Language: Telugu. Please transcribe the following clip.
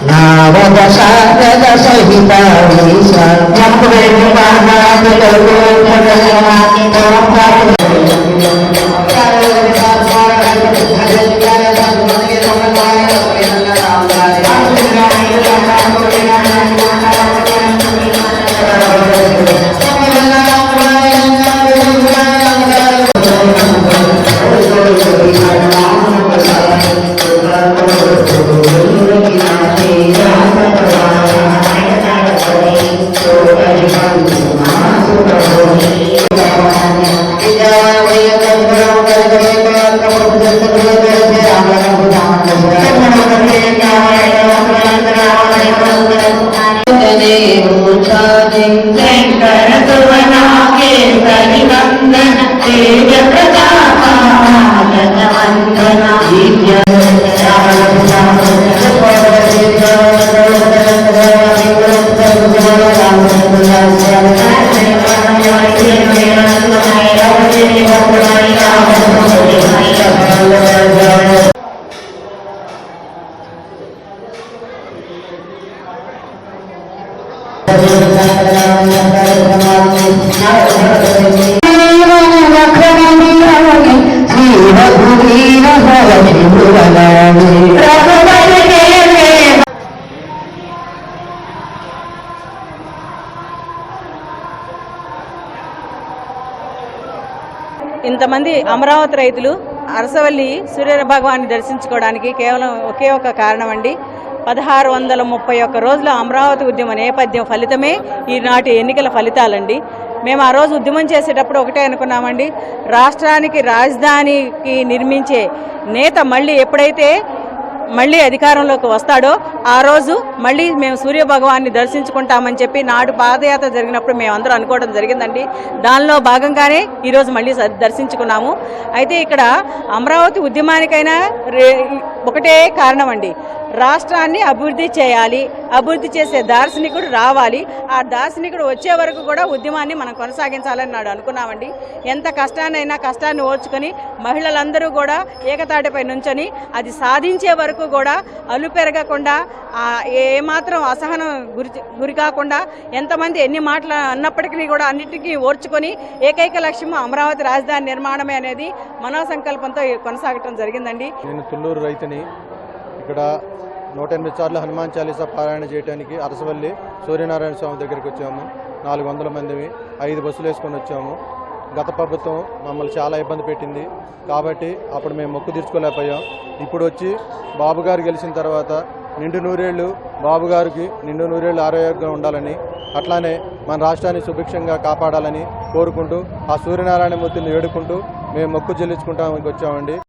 నావద సాగద సహిత ఇంతమంది అమరావతి రైతులు అరసవల్లి సూర్య భగవాన్ని దర్శించుకోవడానికి కేవలం ఒకే ఒక కారణం అండి. 1631 రోజుల అమరావతి ఉద్యమ నేపథ్యం ఫలితమే ఈనాటి ఎన్నికల ఫలితాలండి. మేము ఆ రోజు ఉద్యమం చేసేటప్పుడు ఒకటే అనుకున్నామండి, రాష్ట్రానికి రాజధానికి నిర్మించే నేత ఎప్పుడైతే మళ్ళీ అధికారంలోకి వస్తాడో ఆ రోజు మళ్ళీ మేము సూర్య భగవాన్ని దర్శించుకుంటామని చెప్పి నాడు పాదయాత్ర జరిగినప్పుడు మేము అందరూ అనుకోవడం జరిగిందండి. దానిలో భాగంగానే ఈరోజు మళ్ళీ దర్శించుకున్నాము. అయితే ఇక్కడ అమరావతి ఉద్యమానికైనా ఒకటే కారణం అండి, రాష్ట్రాన్ని అభివృద్ధి చేయాలి, అభివృద్ధి చేసే దార్శనికుడు రావాలి, ఆ దార్శనికుడు వచ్చే వరకు కూడా ఉద్యమాన్ని మనం కొనసాగించాలని నాడు అనుకున్నామండి. ఎంత కష్టాన్ని ఓర్చుకొని మహిళలందరూ కూడా ఏకతాటిపై నుంచొని అది సాధించే వరకు కూడా అలు పెరగకుండా ఏమాత్రం అసహనం గురి కాకుండా ఎంతమంది ఎన్ని మాటలు అన్నప్పటికీ కూడా అన్నిటికీ ఓర్చుకొని ఏకైక లక్ష్యం అమరావతి రాజధాని నిర్మాణమే అనేది మనోసంకల్పంతో కొనసాగటం జరిగిందండి. నేను తుళ్ళూరు రైతుని. ఇక్కడ 108 సార్లు హనుమాన్ చాలీసా పారాయణ చేయడానికి అరసవల్లి సూర్యనారాయణ స్వామి దగ్గరికి వచ్చాము. 400 మందిని 5 బస్సులు వేసుకొని వచ్చాము. గత ప్రభుత్వం మమ్మల్ని చాలా ఇబ్బంది పెట్టింది కాబట్టి అప్పుడు మేము మొక్కు తీర్చుకోలేకపోయాం. ఇప్పుడు వచ్చి బాబుగారు గెలిచిన తర్వాత నిండు నూరేళ్ళు బాబుగారికి నిండు నూరేళ్ళు ఆరోగ్యంగా ఉండాలని, అట్లానే మన రాష్ట్రాన్ని సుభిక్షంగా కాపాడాలని కోరుకుంటూ ఆ సూర్యనారాయణ మూర్తిని వేడుకుంటూ మేము మొక్కు చెల్లించుకుంటానికి వచ్చామండి.